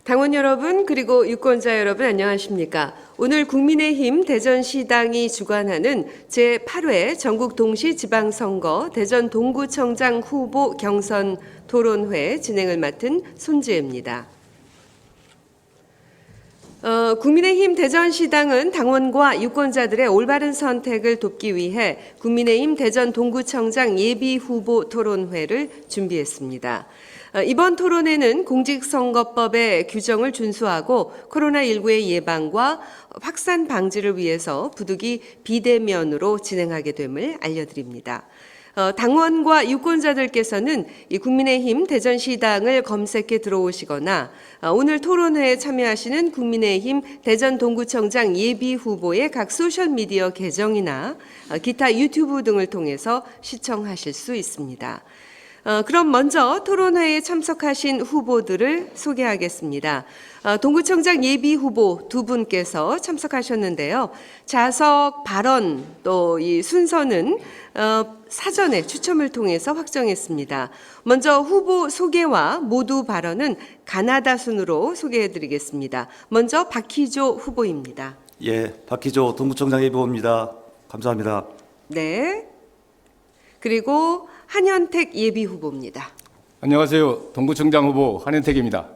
당원 여러분 그리고 유권자 여러분 안녕하십니까? 오늘 국민의힘 대전시당이 주관하는 제8회 전국 동시지방선거 대전 동구청장 후보 경선 토론회 진행을 맡은 손지혜입니다. 국민의힘 대전시당은 당원과 유권자들의 올바른 선택을 돕기 위해 국민의힘 대전 동구청장 예비후보 토론회를 준비했습니다. 이번 토론회는 공직선거법의 규정을 준수하고 코로나19의 예방과 확산 방지를 위해서 부득이 비대면으로 진행하게 됨을 알려드립니다. 당원과 유권자들께서는 이 국민의힘 대전시당을 검색해 들어오시거나 오늘 토론회에 참여하시는 국민의힘 대전 동구청장 예비후보의 각 소셜미디어 계정이나 기타 유튜브 등을 통해서 시청하실 수 있습니다. 그럼 먼저 토론회에 참석하신 후보들을 소개하겠습니다. 동구청장 예비후보 두 분께서 참석하셨는데요. 자석, 발언, 또 이 순서는 사전에 추첨을 통해서 확정했습니다. 먼저 후보 소개와 모두 발언은 가나다 순으로 소개해드리겠습니다. 먼저 박희조 후보입니다. 예, 박희조 동구청장 예비후보입니다. 감사합니다. 네. 그리고 한현택 예비후보입니다. 안녕하세요. 동구청장 후보 한현택입니다.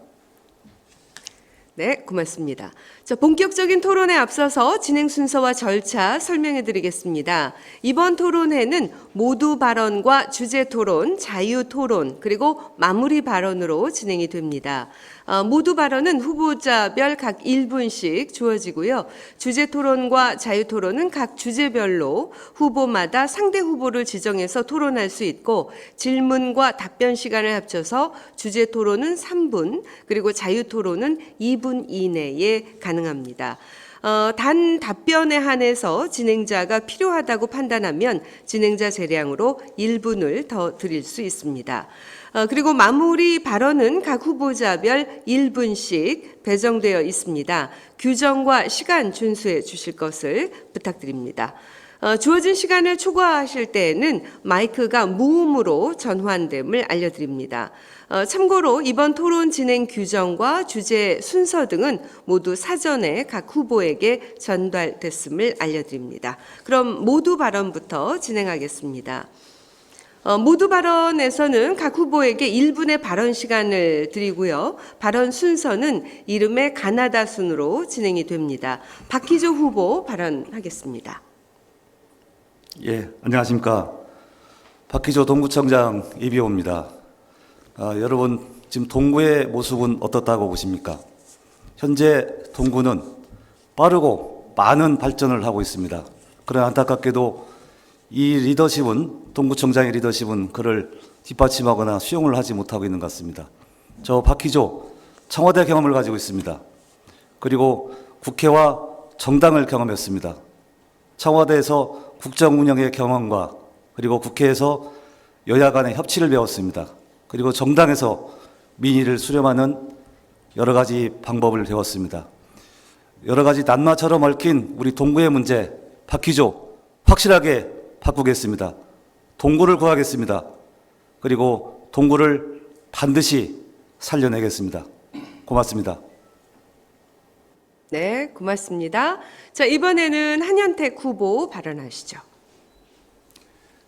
네, 고맙습니다. 자, 본격적인 토론에 앞서서 진행 순서와 절차 설명해 드리겠습니다. 이번 토론회는 모두 발언과 주제 토론, 자유 토론, 그리고 마무리 발언으로 진행이 됩니다. 모두 발언은 후보자별 각 1분씩 주어지고요. 주제 토론과 자유 토론은 각 주제별로 후보마다 상대 후보를 지정해서 토론할 수 있고 질문과 답변 시간을 합쳐서 주제 토론은 3분, 그리고 자유 토론은 2분 이내에 가능합니다. 단 답변에 한해서 진행자가 필요하다고 판단하면 진행자 재량으로 1분을 더 드릴 수 있습니다. 그리고 마무리 발언은 각 후보자별 1분씩 배정되어 있습니다. 규정과 시간 준수해 주실 것을 부탁드립니다. 주어진 시간을 초과하실 때에는 마이크가 무음으로 전환됨을 알려드립니다. 참고로 이번 토론 진행 규정과 주제 순서 등은 모두 사전에 각 후보에게 전달됐음을 알려드립니다. 그럼 모두 발언부터 진행하겠습니다. 모두 발언에서는 각 후보에게 1분의 발언 시간을 드리고요. 발언 순서는 이름의 가나다 순으로 진행이 됩니다. 박희조 후보 발언하겠습니다. 예, 안녕하십니까. 박희조 동구청장 예비후보입니다. 여러분, 지금 동구의 모습은 어떻다고 보십니까? 현재 동구는 빠르고 많은 발전을 하고 있습니다. 그러나 안타깝게도 이 리더십은, 동구청장의 리더십은 그를 뒷받침하거나 수용을 하지 못하고 있는 것 같습니다. 저 박희조 청와대 경험을 가지고 있습니다. 그리고 국회와 정당을 경험했습니다. 청와대에서 국정 운영의 경험과 그리고 국회에서 여야 간의 협치를 배웠습니다. 그리고 정당에서 민의를 수렴하는 여러 가지 방법을 배웠습니다. 여러 가지 낱마처럼 얽힌 우리 동구의 문제, 박희조 확실하게 바꾸겠습니다. 동구를 구하겠습니다. 그리고 동구를 반드시 살려내겠습니다. 고맙습니다. 네, 고맙습니다. 자, 이번에는 한현택 후보 발언하시죠.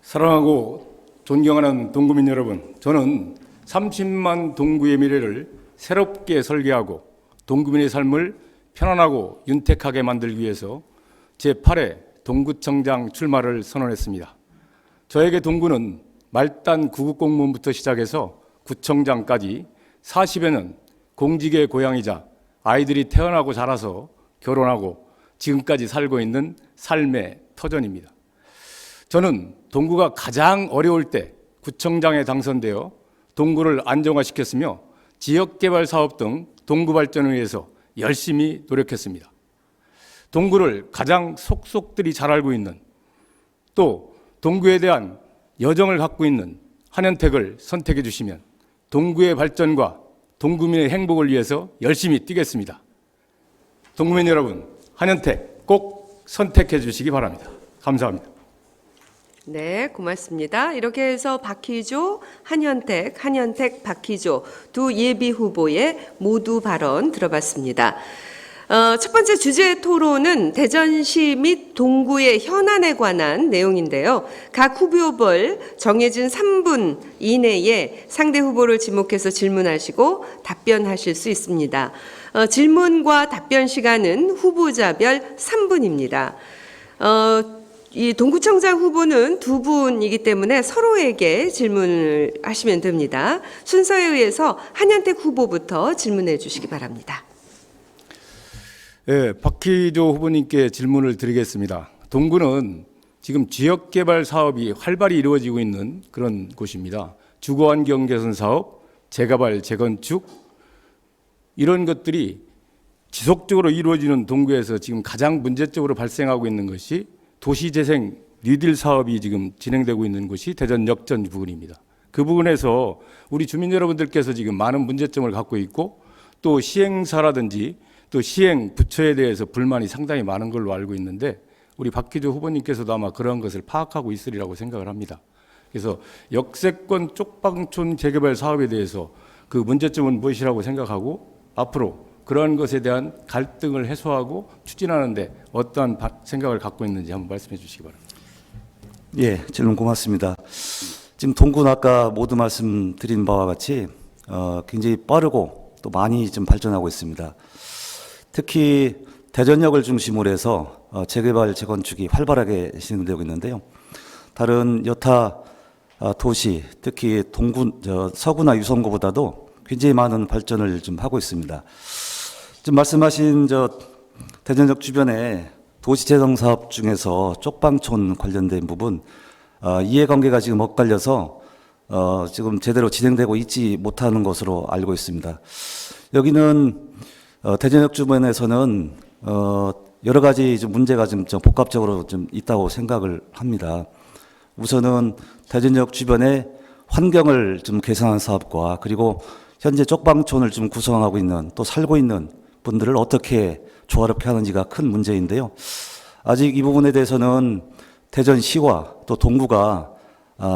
사랑하고 존경하는 동구민 여러분, 저는 30만 동구의 미래를 새롭게 설계하고 동구민의 삶을 편안하고 윤택하게 만들기 위해서 제8회 동구청장 출마를 선언했습니다. 저에게 동구는 말단 구급공무원부터 시작해서 구청장까지 40여 년 공직의 고향이자 아이들이 태어나고 자라서 결혼하고 지금까지 살고 있는 삶의 터전입니다. 저는 동구가 가장 어려울 때 구청장에 당선되어 동구를 안정화시켰으며 지역개발 사업 등 동구 발전을 위해서 열심히 노력했습니다. 동구를 가장 속속들이 잘 알고 있는, 또 동구에 대한 여정을 갖고 있는 한현택을 선택해 주시면 동구의 발전과 동구민의 행복을 위해서 열심히 뛰겠습니다. 동구민 여러분, 한현택 꼭 선택해 주시기 바랍니다. 감사합니다. 네, 고맙습니다. 이렇게 해서 박희조, 한현택, 박희조 두 예비 후보의 모두 발언 들어봤습니다. 첫 번째 주제 토론은 대전시 및 동구의 현안에 관한 내용인데요. 각 후보별 정해진 3분 이내에 상대 후보를 지목해서 질문하시고 답변하실 수 있습니다. 질문과 답변 시간은 후보자별 3분입니다. 이 동구청장 후보는 두 분이기 때문에 서로에게 질문을 하시면 됩니다. 순서에 의해서 한현택 후보부터 질문해 주시기 바랍니다. 네, 박희조 후보님께 질문을 드리겠습니다. 동구는 지금 지역개발 사업이 활발히 이루어지고 있는 그런 곳입니다. 주거환경 개선 사업, 재개발, 재건축 이런 것들이 지속적으로 이루어지는 동구에서 지금 가장 문제적으로 발생하고 있는 것이 도시재생 뉴딜 사업이 지금 진행되고 있는 곳이 대전역전 부근입니다. 그 부분에서 우리 주민 여러분들께서 지금 많은 문제점을 갖고 있고 또 시행사라든지 또 시행 부처에 대해서 불만이 상당히 많은 걸로 알고 있는데 우리 박희조 후보님께서도 아마 그런 것을 파악하고 있으리라고 생각을 합니다. 그래서 역세권 쪽방촌 재개발 사업에 대해서 그 문제점은 무엇이라고 생각하고 앞으로 그러한 것에 대한 갈등을 해소하고 추진하는데 어떠한 생각을 갖고 있는지 한번 말씀해 주시기 바랍니다. 예, 질문 고맙습니다. 지금 동구는 아까 모두 말씀드린 바와 같이 굉장히 빠르고 또 많이 좀 발전하고 있습니다. 특히 대전역을 중심으로 해서 재개발, 재건축이 활발하게 진행되고 있는데요. 다른 여타 도시, 특히 동구, 서구나 유성구보다도 굉장히 많은 발전을 좀 하고 있습니다. 지금 말씀하신 대전역 주변에 도시재생 사업 중에서 쪽방촌 관련된 부분 이해관계가 지금 엇갈려서 지금 제대로 진행되고 있지 못하는 것으로 알고 있습니다. 여기는 대전역 주변에서는 여러 가지 좀 문제가 좀 복합적으로 좀 있다고 생각을 합니다. 우선은 대전역 주변의 환경을 좀 개선하는 사업과 그리고 현재 쪽방촌을 좀 구성하고 있는 또 살고 있는 분들을 어떻게 조화롭게 하는지가 큰 문제인데요. 아직 이 부분에 대해서는 대전시와 또 동구가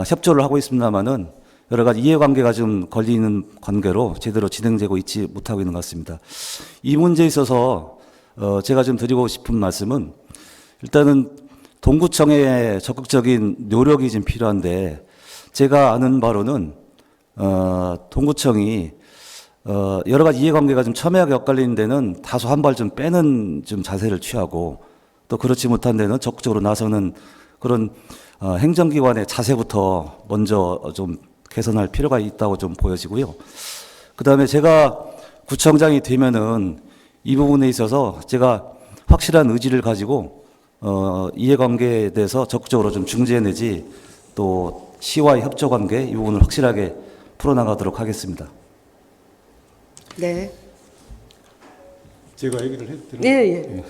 협조를 하고 있습니다만은 여러 가지 이해관계가 좀 걸리는 관계로 제대로 진행되고 있지 못하고 있는 것 같습니다. 이 문제에 있어서 제가 좀 드리고 싶은 말씀은 일단은 동구청의 적극적인 노력이 좀 필요한데 제가 아는 바로는 동구청이 여러 가지 이해관계가 좀 첨예하게 엇갈리는 데는 다소 한 발 좀 빼는 좀 자세를 취하고 또 그렇지 못한 데는 적극적으로 나서는 그런 행정기관의 자세부터 먼저 좀 개선할 필요가 있다고 좀 보여지고요. 그다음에 제가 구청장이 되면은 이 부분에 있어서 제가 확실한 의지를 가지고 이해관계에 대해서 적극적으로 좀 중재내지 또 시와의 협조관계 이 부분을 확실하게 풀어나가도록 하겠습니다. 네. 제가 얘기를 해도 되나요? 네, 예.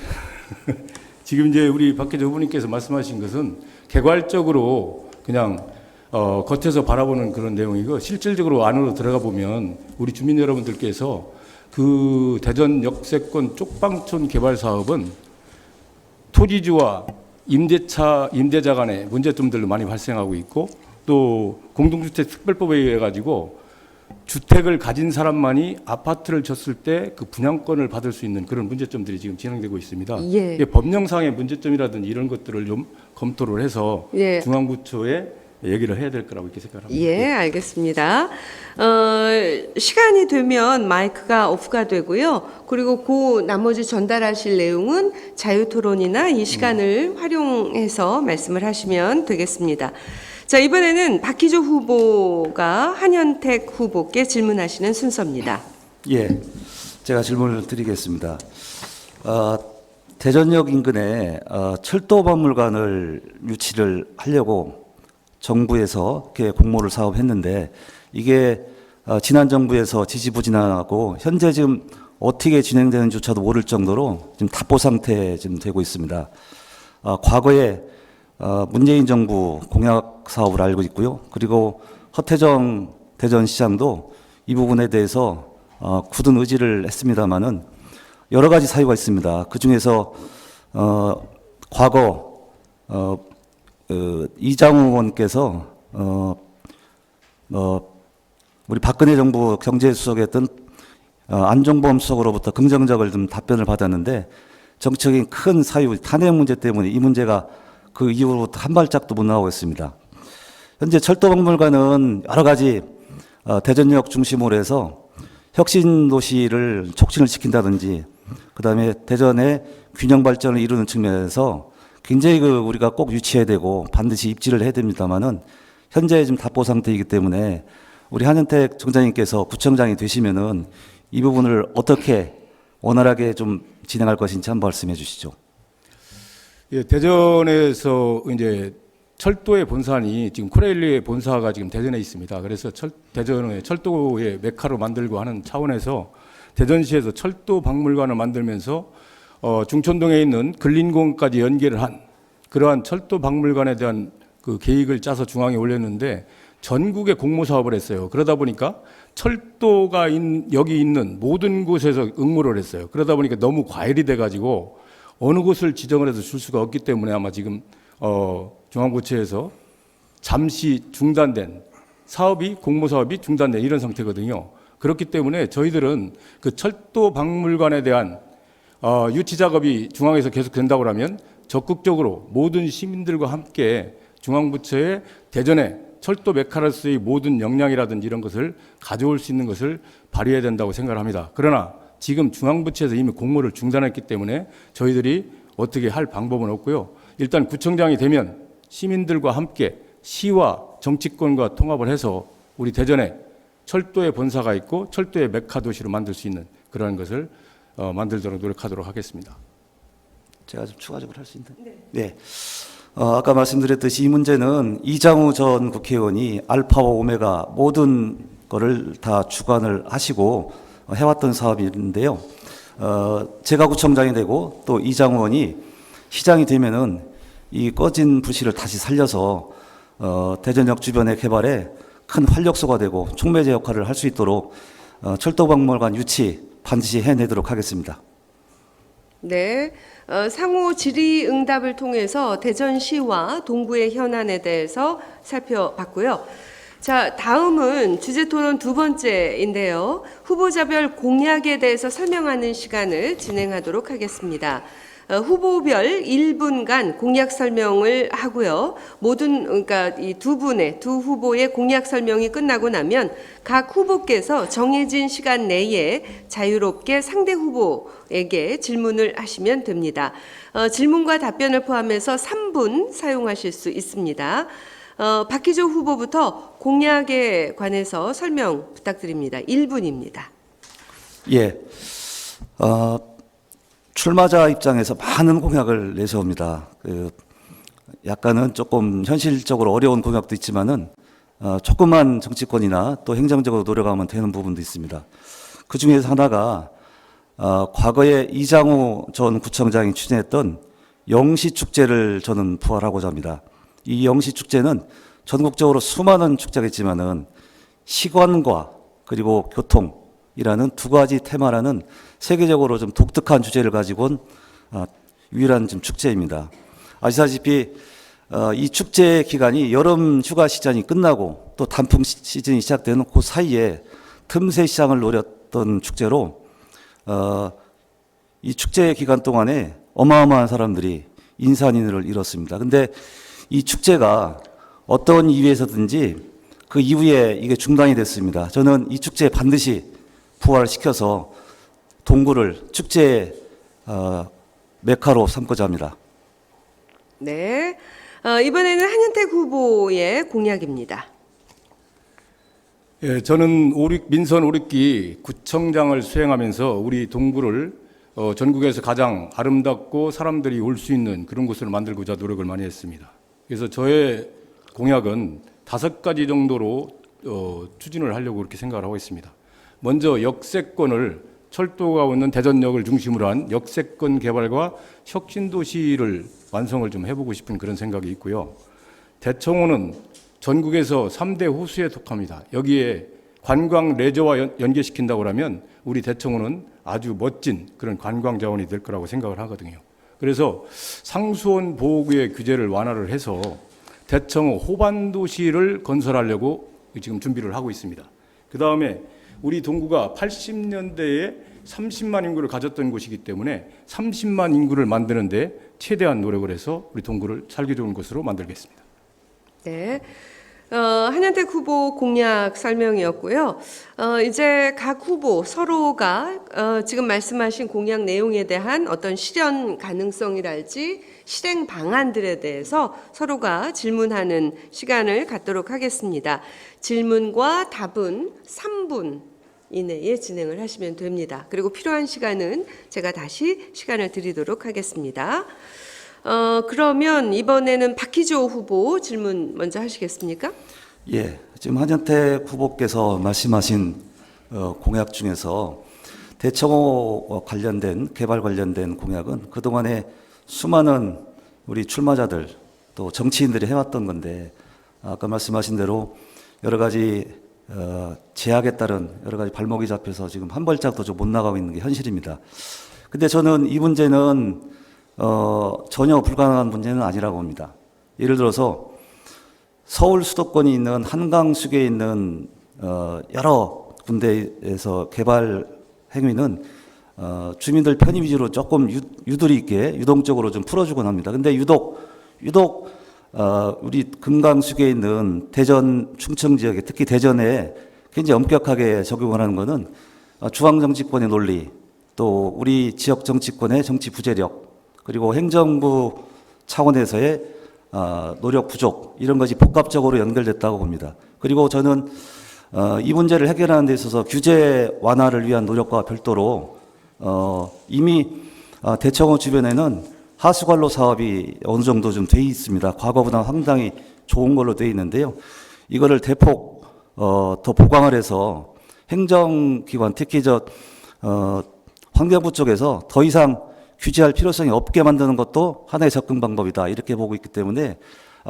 지금 이제 우리 박희조 후보님께서 말씀하신 것은 개괄적으로 그냥 겉에서 바라보는 그런 내용이고 실질적으로 안으로 들어가 보면 우리 주민 여러분들께서 그 대전 역세권 쪽방촌 개발 사업은 토지주와 임대자 간의 문제점들도 많이 발생하고 있고 또 공동주택 특별법에 의해 가지고 주택을 가진 사람만이 아파트를 졌을 때 그 분양권을 받을 수 있는 그런 문제점들이 지금 진행되고 있습니다. 예. 이게 법령상의 문제점이라든지 이런 것들을 좀 검토를 해서 예. 중앙부처에 얘기를 해야 될 거라고 이렇게 생각합니다. 예, 알겠습니다. 시간이 되면 마이크가 오프가 되고요. 그리고 그 나머지 전달하실 내용은 자유토론이나 이 시간을 활용해서 말씀을 하시면 되겠습니다. 자, 이번에는 박희조 후보가 한현택 후보께 질문하시는 순서입니다. 예, 제가 질문을 드리겠습니다. 대전역 인근에 철도박물관을 유치를 하려고 정부에서 이렇게 공모를 사업했는데 이게 지난 정부에서 지지부진하고 현재 지금 어떻게 진행되는지조차도 모를 정도로 지금 답보 상태에 지금 되고 있습니다. 과거에 문재인 정부 공약 사업을 알고 있고요. 그리고 허태정 대전시장도 이 부분에 대해서 굳은 의지를 했습니다마는 여러 가지 사유가 있습니다. 그 중에서 과거 이장우 의원께서 우리 박근혜 정부 경제수석이었던 안종범 수석으로부터 긍정적을 좀 답변을 받았는데 정치적인 큰 사유, 탄핵 문제 때문에 이 문제가 그 이후로부터 한 발짝도 못 나오고 있습니다. 현재 철도박물관은 여러 가지 대전역 중심으로 해서 혁신 도시를 촉진을 시킨다든지, 그다음에 대전의 균형 발전을 이루는 측면에서 굉장히 우리가 꼭 유치해야 되고 반드시 입지를 해야 됩니다만은 현재 지금 답보 상태이기 때문에 우리 한현택 청장님께서 구청장이 되시면은 이 부분을 어떻게 원활하게 좀 진행할 것인지 한번 말씀해 주시죠. 예, 대전에서 이제 철도의 본산이 지금 코레일리의 본사가 지금 대전에 있습니다. 그래서 대전의 철도의 메카로 만들고 하는 차원에서 대전시에서 철도 박물관을 만들면서 중촌동에 있는 근린공원까지 연계를 한 그러한 철도 박물관에 대한 그 계획을 짜서 중앙에 올렸는데 전국에 공모 사업을 했어요. 그러다 보니까 철도가 여기 있는 모든 곳에서 응모를 했어요. 그러다 보니까 너무 과열이 돼가지고 어느 곳을 지정을 해서 줄 수가 없기 때문에 아마 지금 중앙부처에서 잠시 중단된 사업이, 공모 사업이 중단된 이런 상태거든요. 그렇기 때문에 저희들은 그 철도 박물관에 대한 유치 작업이 중앙에서 계속 된다고 하면 적극적으로 모든 시민들과 함께 중앙부처의 대전에 철도 메카로서의 모든 역량이라든지 이런 것을 가져올 수 있는 것을 발휘해야 된다고 생각을 합니다. 그러나 지금 중앙부처에서 이미 공모를 중단했기 때문에 저희들이 어떻게 할 방법은 없고요. 일단 구청장이 되면 시민들과 함께 시와 정치권과 통합을 해서 우리 대전에 철도의 본사가 있고 철도의 메카 도시로 만들 수 있는 그런 것을 만들도록 노력하도록 하겠습니다. 제가 좀 추가적으로 할 수 있나요? 네. 아까 말씀드렸듯이 이 문제는 이장우 전 국회의원이 알파와 오메가 모든 거를 다 주관을 하시고 해왔던 사업인데요. 제가 구청장이 되고 또 이장우 의원이 시장이 되면은 이 꺼진 부시를 다시 살려서 대전역 주변의 개발에 큰 활력소가 되고 촉매제 역할을 할 수 있도록 철도박물관 유치 반드시 해내도록 하겠습니다. 네, 상호 질의응답을 통해서 대전시와 동구의 현안에 대해서 살펴봤고요. 자, 다음은 주제토론 두 번째인데요. 후보자별 공약에 대해서 설명하는 시간을 진행하도록 하겠습니다. 후보별 1분간 공약 설명을 하고요. 그러니까 이 두 후보의 공약 설명이 끝나고 나면 각 후보께서 정해진 시간 내에 자유롭게 상대 후보에게 질문을 하시면 됩니다. 질문과 답변을 포함해서 3분 사용하실 수 있습니다. 박희조 후보부터 공약에 관해서 설명 부탁드립니다. 1분입니다. 예. 출마자 입장에서 많은 공약을 내세웁니다. 약간은 조금 현실적으로 어려운 공약도 있지만은 조그만 정치권이나 또 행정적으로 노력하면 되는 부분도 있습니다. 그 중에서 하나가 과거에 이장우 전 구청장이 추진했던 영시축제를 저는 부활하고자 합니다. 이 영시축제는 전국적으로 수많은 축제가 있지만은 시간과 그리고 교통이라는 두 가지 테마라는 세계적으로 좀 독특한 주제를 가지고 온 유일한 좀 축제입니다. 아시다시피 이 축제 기간이 여름 휴가 시즌이 끝나고 또 단풍 시즌이 시작되는 그 사이에 틈새 시장을 노렸던 축제로 이 축제 기간 동안에 어마어마한 사람들이 인산인해를 잃었습니다. 근데 이 축제가 어떤 이유에서든지 그 이후에 이게 중단이 됐습니다. 저는 이 축제에 반드시 부활시켜서 동구를 축제의 메카로 삼고자 합니다. 네, 이번에는 한현택 후보의 공약입니다. 예, 저는 민선 5기 구청장을 수행하면서 우리 동구를 전국에서 가장 아름답고 사람들이 올 수 있는 그런 곳을 만들고자 노력을 많이 했습니다. 그래서 저의 공약은 5가지 정도로 추진을 하려고 그렇게 생각을 하고 있습니다. 먼저 역세권을 철도가 오는 대전역을 중심으로 한 역세권 개발과 혁신도시를 완성을 좀 해보고 싶은 그런 생각이 있고요. 대청호는 전국에서 3대 호수에 속합니다. 여기에 관광 레저와 연계시킨다고 하면 우리 대청호는 아주 멋진 그런 관광 자원이 될 거라고 생각을 하거든요. 그래서 상수원 보호구의 규제를 완화를 해서 대청호 호반도시를 건설하려고 지금 준비를 하고 있습니다. 그 다음에 우리 동구가 80년대에 30만 인구를 가졌던 곳이기 때문에 30만 인구를 만드는데 최대한 노력을 해서 우리 동구를 살기 좋은 곳으로 만들겠습니다. 네. 한현택 후보 공약 설명이었고요. 이제 각 후보 서로가 지금 말씀하신 공약 내용에 대한 어떤 실현 가능성이랄지 실행 방안들에 대해서 서로가 질문하는 시간을 갖도록 하겠습니다. 질문과 답은 3분 이내에 진행을 하시면 됩니다. 그리고 필요한 시간은 제가 다시 시간을 드리도록 하겠습니다. 그러면 이번에는 박희조 후보 질문 먼저 하시겠습니까? 예, 지금 한현택 후보께서 말씀하신 공약 중에서 대청호 관련된 개발 관련된 공약은 그동안에 수많은 우리 출마자들 또 정치인들이 해왔던 건데 아까 말씀하신 대로 여러 가지 제약에 따른 여러 가지 발목이 잡혀서 지금 한 발짝도 좀 못 나가고 있는 게 현실입니다. 근데 저는 이 문제는 전혀 불가능한 문제는 아니라고 봅니다. 예를 들어서 서울 수도권이 있는 한강수계에 있는 여러 군데에서 개발 행위는 주민들 편의 위주로 조금 유도리 있게 유동적으로 좀 풀어주곤 합니다. 근데 유독 우리 금강수계에 있는 대전 충청 지역에 특히 대전에 굉장히 엄격하게 적용을 하는 것은 중앙정치권의 논리 또 우리 지역 정치권의 정치 부재력 그리고 행정부 차원에서의 노력 부족 이런 것이 복합적으로 연결됐다고 봅니다. 그리고 저는 이 문제를 해결하는 데 있어서 규제 완화를 위한 노력과 별도로 이미 대청호 주변에는 하수관로 사업이 어느 정도 좀 돼 있습니다. 과거보다 상당히 좋은 걸로 돼 있는데요. 이거를 대폭 더 보강을 해서 행정기관 특히 환경부 쪽에서 더 이상 규제할 필요성이 없게 만드는 것도 하나의 접근 방법이다 이렇게 보고 있기 때문에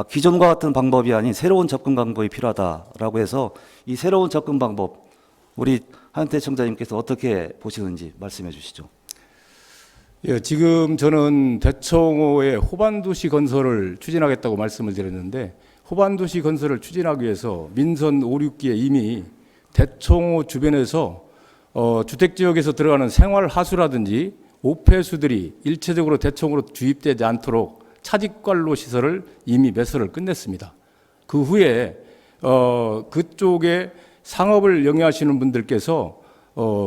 기존과 같은 방법이 아닌 새로운 접근 방법이 필요하다라고 해서 이 새로운 접근 방법 우리 한현택 청장님께서 어떻게 보시는지 말씀해 주시죠. 예, 지금 저는 대청호의 호반도시 건설을 추진하겠다고 말씀을 드렸는데 호반도시 건설을 추진하기 위해서 민선 5, 6기에 이미 대청호 주변에서 주택지역에서 들어가는 생활하수라든지 오폐수들이 일체적으로 대청호로 주입되지 않도록 차직관로 시설을 이미 매설을 끝냈습니다. 그 후에 그쪽에 상업을 영위하시는 분들께서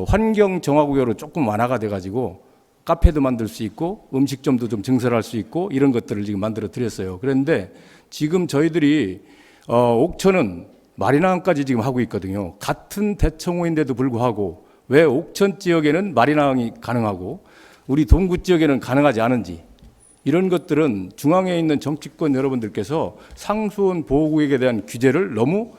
환경정화구역으로 조금 완화가 돼가지고 카페도 만들 수 있고 음식점도 좀 증설할 수 있고 이런 것들을 지금 만들어 드렸어요. 그런데 지금 저희들이 옥천은 마리나항까지 지금 하고 있거든요. 같은 대청호인데도 불구하고 왜 옥천 지역에는 마리나항이 가능하고 우리 동구 지역에는 가능하지 않은지 이런 것들은 중앙에 있는 정치권 여러분들께서 상수원 보호구역에 대한 규제를 너무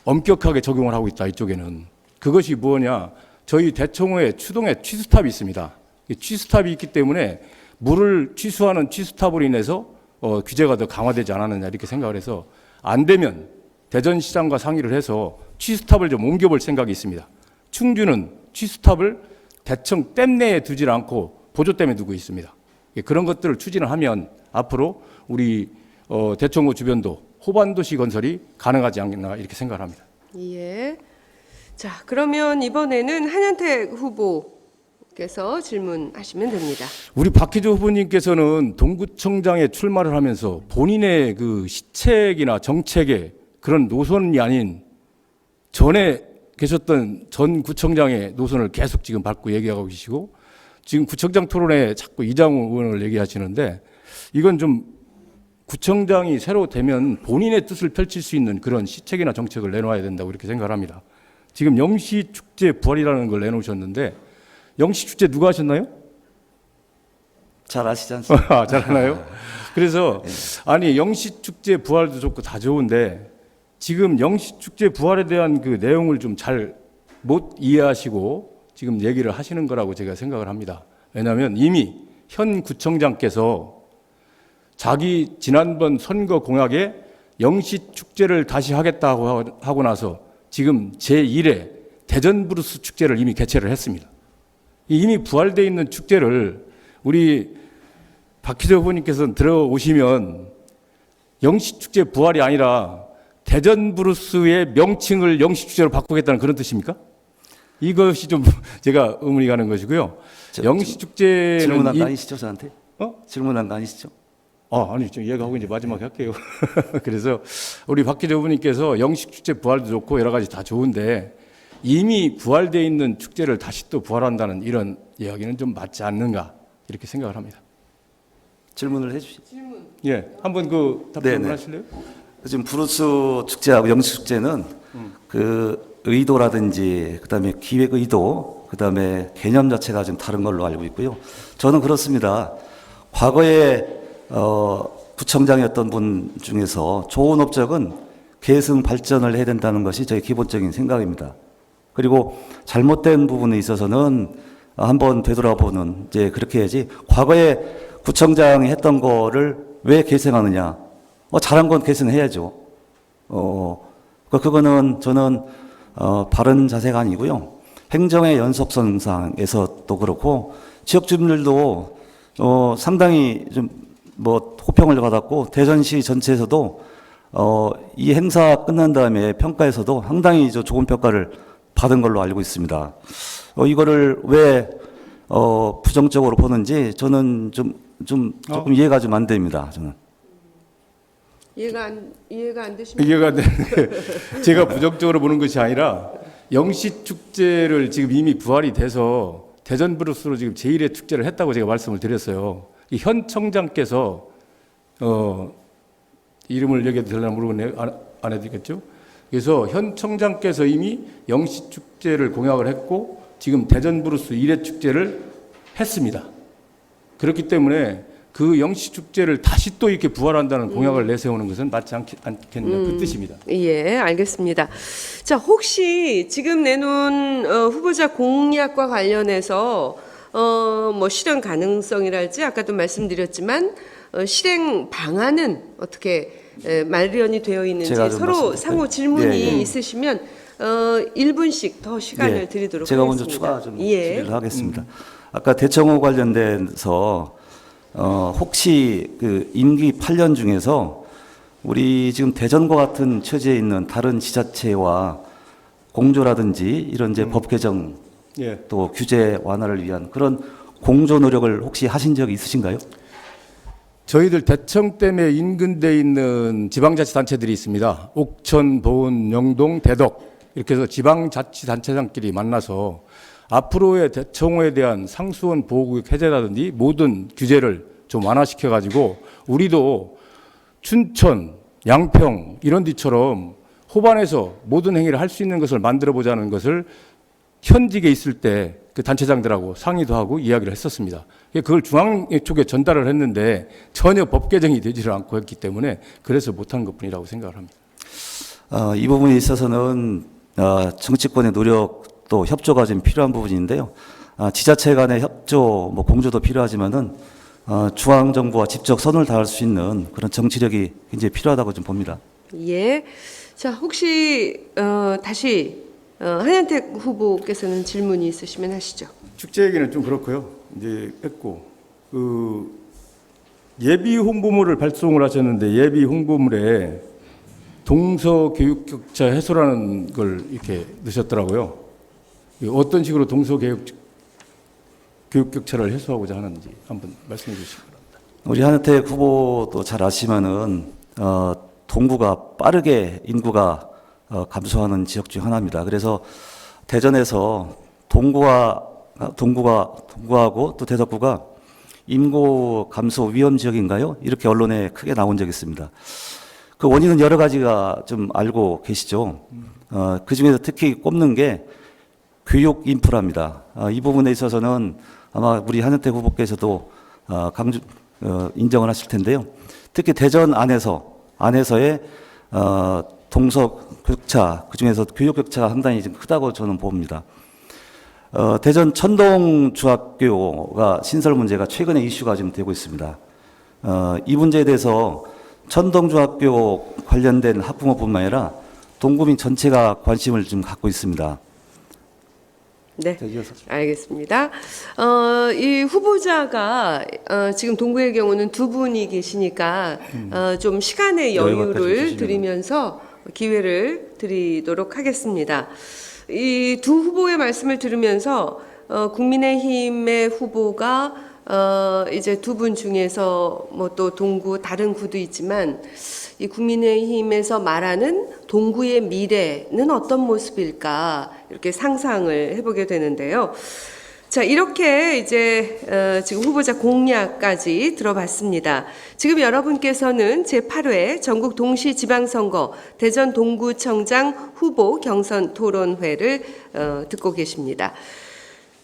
엄격하게 적용을 하고 있다. 이쪽에는 그것이 뭐냐, 저희 대청호에 추동에 취수탑이 있습니다. 취수탑이 있기 때문에 물을 취수하는 취수탑으로 인해서 규제가 더 강화되지 않았느냐 이렇게 생각을 해서 안 되면 대전시장과 상의를 해서 취수탑을 좀 옮겨볼 생각이 있습니다. 충주는 취수탑을 대청 댐 내에 두질 않고 보조댐에 두고 있습니다. 그런 것들을 추진을 하면 앞으로 우리 대청호 주변도 호반도시 건설이 가능하지 않겠나 이렇게 생각을 합니다. 예. 자, 그러면 이번에는 한현택 후보께서 질문하시면 됩니다. 우리 박희조 후보님께서는 동구청장에 출마를 하면서 본인의 그 시책이나 정책의 그런 노선이 아닌 전에 계셨던 전 구청장의 노선을 계속 지금 밟고 얘기하고 계시고 지금 구청장 토론에 자꾸 이장우 의원을 얘기하시는데 이건 좀 구청장이 새로 되면 본인의 뜻을 펼칠 수 있는 그런 시책이나 정책을 내놓아야 된다고 이렇게 생각을 합니다. 지금 영시축제 부활이라는 걸 내놓으셨는데 영시축제 누가 하셨나요? 잘 아시지 않습니까? 잘 아나요? 그래서 아니 영시축제 부활도 좋고 다 좋은데 지금 영시축제 부활에 대한 그 내용을 좀 잘 못 이해하시고 지금 얘기를 하시는 거라고 제가 생각을 합니다. 왜냐하면 이미 현 구청장께서 자기 지난번 선거 공약에 영시축제를 다시 하겠다고 하고 나서 지금 제1회 대전브루스 축제를 이미 개최를 했습니다. 이미 부활되어 있는 축제를 우리 박희조 후보님께서 들어오시면 영시축제 부활이 아니라 대전 브루스의 명칭을 영시축제로 바꾸겠다는 그런 뜻입니까? 이것이 좀 제가 의문이 가는 것이고요. 영시축제는 질문한 거 아니시죠, 저한테? 어? 질문한 거 아니시죠? 아니, 좀 이해하고 이제 마지막에 할게요. 그래서 우리 박 기자분님께서 영시축제 부활도 좋고 여러 가지 다 좋은데 이미 부활되어 있는 축제를 다시 또 부활한다는 이런 이야기는 좀 맞지 않는가 이렇게 생각을 합니다. 질문을 해주시죠. 예, 한번 그 답변을 네네. 하실래요? 지금 브루스 축제하고 영시 축제는 그 의도라든지 그다음에 기획 의도 그다음에 개념 자체가 좀 다른 걸로 알고 있고요. 저는 그렇습니다. 과거에 구청장이었던 분 중에서 좋은 업적은 계승 발전을 해야 된다는 것이 저의 기본적인 생각입니다. 그리고 잘못된 부분에 있어서는 한번 되돌아보는 이제 그렇게 해야지. 과거에 구청장이 했던 거를 왜 계승하느냐? 잘한 건 계승해야죠. 그거는 저는 바른 자세가 아니고요. 행정의 연속성상에서도 그렇고 지역 주민들도 상당히 좀 호평을 받았고 대전시 전체에서도 이 행사 끝난 다음에 평가에서도 상당히 좋은 평가를 받은 걸로 알고 있습니다. 이거를 왜 부정적으로 보는지 저는 조금 이해가 좀 안 됩니다. 저는. 이해가 안 되십니까? 이해가 안 되는데 제가 부정적으로 보는 것이 아니라 영시축제를 지금 이미 부활이 돼서 대전 브루스로 지금 제1회 축제를 했다고 제가 말씀을 드렸어요. 이 현 청장께서 이름을 얘기해도 되려나 모르겠네요. 안 해도 되겠죠? 그래서 현 청장께서 이미 영시축제를 공약을 했고 지금 대전 브루스 1회 축제를 했습니다. 그렇기 때문에 그 영시축제를 다시 또 이렇게 부활한다는 공약을 내세우는 것은 맞지 않겠느냐 그 뜻입니다. 예, 알겠습니다. 자, 혹시 지금 내놓은 후보자 공약과 관련해서 실현 가능성이랄지 아까도 말씀드렸지만 실행 방안은 어떻게 마련이 되어 있는지 제가 좀 서로 말씀드릴까요? 상호 질문이 예, 예. 있으시면 1분씩 더 시간을 예, 드리도록 제가 하겠습니다. 먼저 추가 좀 예. 질의를 하겠습니다. 아까 대청호 관련돼서 혹시 그 임기 8년 중에서 우리 지금 대전과 같은 처지에 있는 다른 지자체와 공조라든지 이런 이제 법 개정 예. 또 규제 완화를 위한 그런 공조 노력을 혹시 하신 적이 있으신가요? 저희들 대청 때문에 인근대에 있는 지방자치단체들이 있습니다. 옥천, 보은, 영동, 대덕 이렇게 해서 지방자치단체장끼리 만나서 앞으로의 대청호에 대한 상수원 보호구역 해제라든지 모든 규제를 좀 완화시켜가지고 우리도 춘천, 양평 이런 데처럼 호반에서 모든 행위를 할 수 있는 것을 만들어보자는 것을 현직에 있을 때 그 단체장들하고 상의도 하고 이야기를 했었습니다. 그걸 중앙 쪽에 전달을 했는데 전혀 법 개정이 되지를 않고 했기 때문에 그래서 못한 것뿐이라고 생각을 합니다. 이 부분에 있어서는 정치권의 노력 또 협조가 좀 필요한 부분인데요. 지자체 간의 협조, 공조도 필요하지만은 중앙 정부와 직접 선을 다할 수 있는 그런 정치력이 굉장히 필요하다고 좀 봅니다. 예. 자, 혹시 다시 한현택 후보께서는 질문이 있으시면 하시죠. 축제 얘기는 좀 그렇고요. 이제 했고 그 예비 홍보물을 발송을 하셨는데 예비 홍보물에 동서 교육 격차 해소라는 걸 이렇게 넣으셨더라고요. 어떤 식으로 동서 교육 격차를 해소하고자 하는지 한번 말씀해 주시기 바랍니다. 우리 한현택 후보도 잘 아시면은 동구가 빠르게 인구가 감소하는 지역 중 하나입니다. 그래서 대전에서 동구하고 또 대덕구가 인구 감소 위험 지역인가요? 이렇게 언론에 크게 나온 적이 있습니다. 그 원인은 여러 가지가 좀 알고 계시죠. 그 중에서 특히 꼽는 게 교육 인프라입니다. 이 부분에 있어서는 아마 우리 한현택 후보께서도 인정을 하실 텐데요. 특히 대전 안에서의 동서 격차, 그 중에서 교육 격차가 상당히 좀 크다고 저는 봅니다. 대전 천동중학교가 신설 문제가 최근에 이슈가 좀 되고 있습니다. 이 문제에 대해서 천동중학교 관련된 학부모뿐만 아니라 동구민 전체가 관심을 좀 갖고 있습니다. 네, 자, 이어서. 알겠습니다. 이 후보자가 지금 동구의 경우는 두 분이 계시니까 좀 시간의 여유가 좀 여유를 주시면. 드리면서 기회를 드리도록 하겠습니다. 이 두 후보의 말씀을 들으면서 국민의힘의 후보가 이제 두 분 중에서 뭐 또 동구 다른 구도 있지만 이 국민의힘에서 말하는 동구의 미래는 어떤 모습일까 이렇게 상상을 해보게 되는데요. 자, 이렇게 이제 지금 후보자 공약까지 들어봤습니다. 지금 여러분께서는 제8회 전국 동시지방선거 대전 동구청장 후보 경선 토론회를 듣고 계십니다.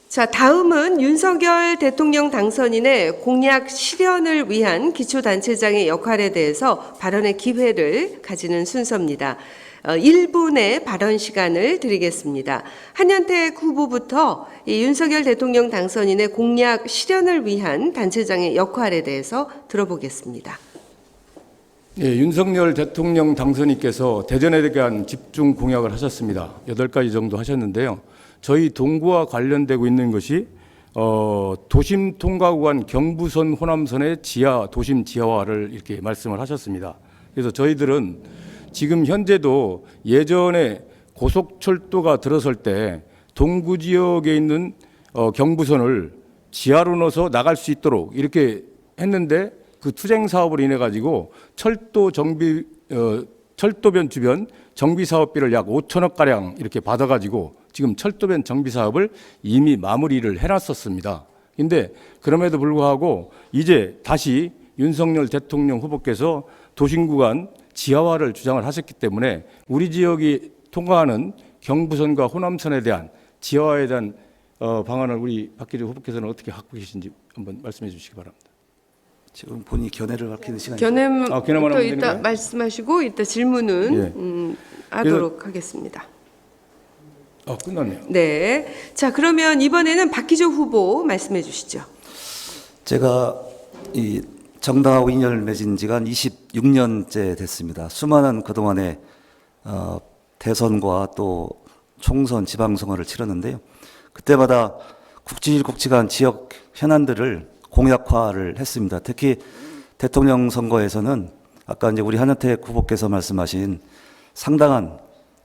자, 다음은 윤석열 대통령 당선인의 공약 실현을 위한 기초단체장의 역할에 대해서 발언의 기회를 가지는 순서입니다. 1분의 발언 시간을 드리겠습니다. 한현택 후보부터 이 윤석열 대통령 당선인의 공약 실현을 위한 단체장의 역할에 대해서 들어보겠습니다. 예, 윤석열 대통령 당선인께서 대전에 대한 집중 공약을 하셨습니다. 8가지 정도 하셨는데요. 저희 동구와 관련되고 있는 것이 도심 통과 구간 경부선 호남선의 도심 지하화를 이렇게 말씀을 하셨습니다. 그래서 저희들은 지금 현재도 예전에 고속철도가 들어설 때 동구 지역에 있는 경부선을 지하로 넣어서 나갈 수 있도록 이렇게 했는데 그 투쟁 사업으로 인해 가지고 철도변 주변 정비 사업비를 약 5천억 가량 이렇게 받아 가지고 지금 철도변 정비 사업을 이미 마무리를 해놨었습니다. 근데 그럼에도 불구하고 이제 다시 윤석열 대통령 후보께서 도심 구간 지하화를 주장을 하셨기 때문에 우리 지역이 통과하는 경부선과 호남선에 대한 지하화에 대한 방안을 우리 박기주 후보께서는 어떻게 갖고 계신지 한번 말씀해 주시기 바랍니다. 지금 본인이 견해를 밝히는 시간이죠. 견해부터 하면 이따 되는가요? 말씀하시고 이따 질문은 하도록 하겠습니다. 끝났네요. 네. 자, 그러면 이번에는 박기조 후보 말씀해 주시죠. 제가 이 정당하고 인연을 맺은 지가 한 26년째 됐습니다. 수많은 그동안의 대선과 또 총선, 지방선거를 치렀는데요. 그때마다 굵직굵직한 지역 현안들을 공약화를 했습니다. 특히 대통령 선거에서는 아까 이제 우리 한현택 후보께서 말씀하신 상당한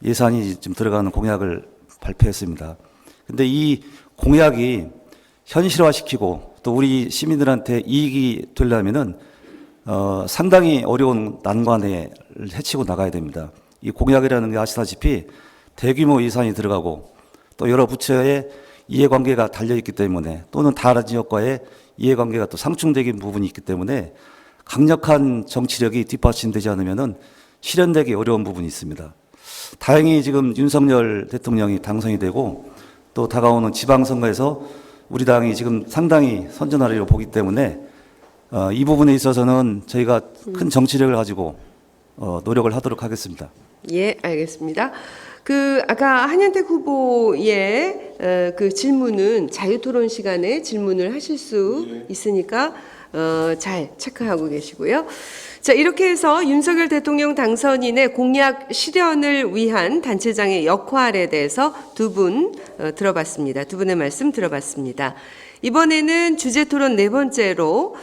예산이 좀 들어가는 공약을 발표했습니다. 근데 이 공약이 현실화시키고 또 우리 시민들한테 이익이 되려면은 상당히 어려운 난관을 헤치고 나가야 됩니다. 이 공약이라는 게 아시다시피 대규모 예산이 들어가고 또 여러 부처의 이해관계가 달려있기 때문에 또는 다른 지역과의 이해관계가 또 상충되는 부분이 있기 때문에 강력한 정치력이 뒷받침되지 않으면은 실현되기 어려운 부분이 있습니다. 다행히 지금 윤석열 대통령이 당선이 되고 또 다가오는 지방선거에서 우리 당이 지금 상당히 선전하리로 보기 때문에 이 부분에 있어서는 저희가 큰 정치력을 가지고 노력을 하도록 하겠습니다. 예, 알겠습니다. 아까 한현택 후보의 그 질문은 자유토론 시간에 질문을 하실 수 있으니까 잘 체크하고 계시고요. 자, 이렇게 해서 윤석열 대통령 당선인의 공약 실현을 위한 단체장의 역할에 대해서 두 분 들어봤습니다. 두 분의 말씀 들어봤습니다. 이번에는 주제 토론 네 번째로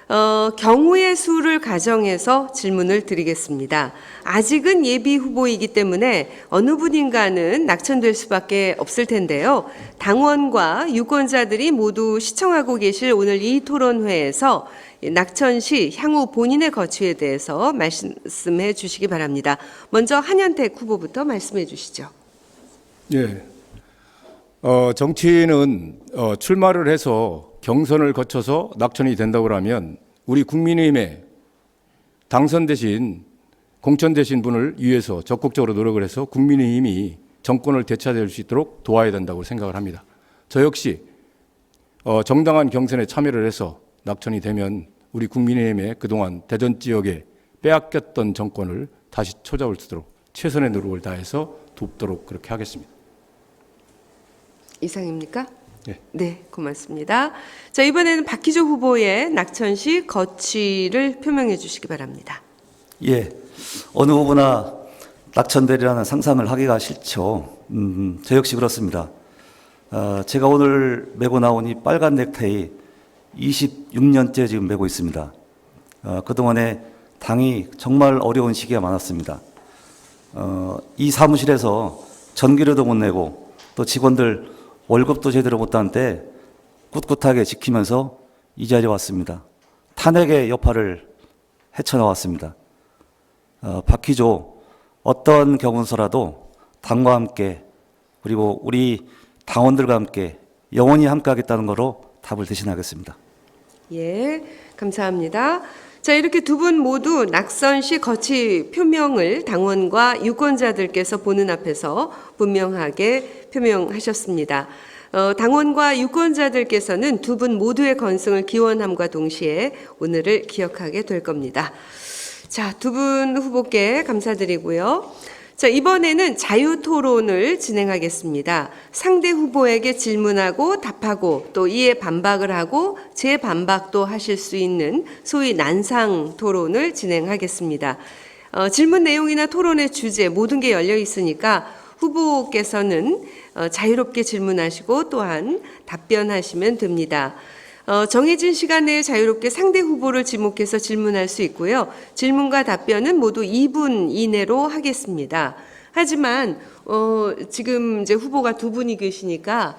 경우의 수를 가정해서 질문을 드리겠습니다. 아직은 예비 후보이기 때문에 어느 분인가는 낙천될 수밖에 없을 텐데요. 당원과 유권자들이 모두 시청하고 계실 오늘 이 토론회에서 낙천시 향후 본인의 거취에 대해서 말씀해 주시기 바랍니다. 먼저 한현택 후보부터 말씀해 주시죠. 예. 정치인은 출마를 해서 경선을 거쳐서 낙천이 된다고 하면 우리 국민의힘에 당선되신 공천되신 분을 위해서 적극적으로 노력을 해서 국민의힘이 정권을 되찾을 수 있도록 도와야 된다고 생각을 합니다. 저 역시 정당한 경선에 참여를 해서 낙천이 되면 우리 국민의힘의 그동안 대전 지역에 빼앗겼던 정권을 다시 찾아올 수 있도록 최선의 노력을 다해서 돕도록 그렇게 하겠습니다. 이상입니까? 네. 네, 고맙습니다. 자, 이번에는 박기조 후보의 낙천시 거취를 표명해 주시기 바랍니다. 예, 어느 후보나 낙천되리라는 상상을 하기가 싫죠. 저 역시 그렇습니다. 제가 오늘 메고 나온 이 빨간 넥타이 26년째 지금 메고 있습니다. 그동안에 당이 정말 어려운 시기가 많았습니다. 이 사무실에서 전기료도 못 내고 또 직원들 월급도 제대로 못 따는 때 꿋꿋하게 지키면서 이 자리에 왔습니다. 탄핵의 여파를 헤쳐나왔습니다. 박희조 어떤 경운서라도 당과 함께 그리고 우리 당원들과 함께 영원히 함께하겠다는 거로 답을 대신하겠습니다. 예, 감사합니다. 자, 이렇게 두 분 모두 낙선 시 거취 표명을 당원과 유권자들께서 보는 앞에서 분명하게 표명하셨습니다. 당원과 유권자들께서는 두 분 모두의 건승을 기원함과 동시에 오늘을 기억하게 될 겁니다. 자, 두 분 후보께 감사드리고요. 자, 이번에는 자유토론을 진행하겠습니다. 상대 후보에게 질문하고 답하고 또 이에 반박을 하고 재반박도 하실 수 있는 소위 난상 토론을 진행하겠습니다. 질문 내용이나 토론의 주제 모든 게 열려 있으니까 후보께서는 자유롭게 질문하시고 또한 답변하시면 됩니다. 정해진 시간 내에 자유롭게 상대 후보를 지목해서 질문할 수 있고요. 질문과 답변은 모두 2분 이내로 하겠습니다. 하지만 지금 이제 후보가 두 분이 계시니까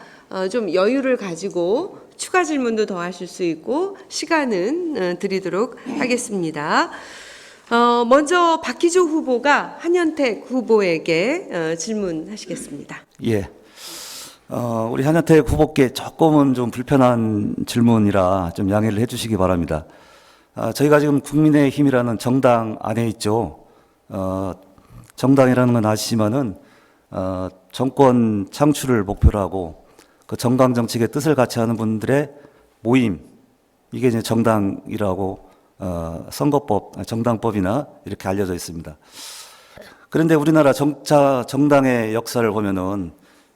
좀 여유를 가지고 추가 질문도 더 하실 수 있고 시간은 드리도록 하겠습니다. 먼저 박희조 후보가 한현택 후보에게 질문하시겠습니다. 예. 우리 한현택 후보께 조금은 좀 불편한 질문이라 좀 양해를 해주시기 바랍니다. 저희가 지금 국민의힘이라는 정당 안에 있죠. 정당이라는 건 아시지만은 정권 창출을 목표로 하고 그 정강 정책의 뜻을 같이 하는 분들의 모임, 이게 이제 정당이라고 선거법, 정당법이나 이렇게 알려져 있습니다. 그런데 우리나라 정당의 역사를 보면은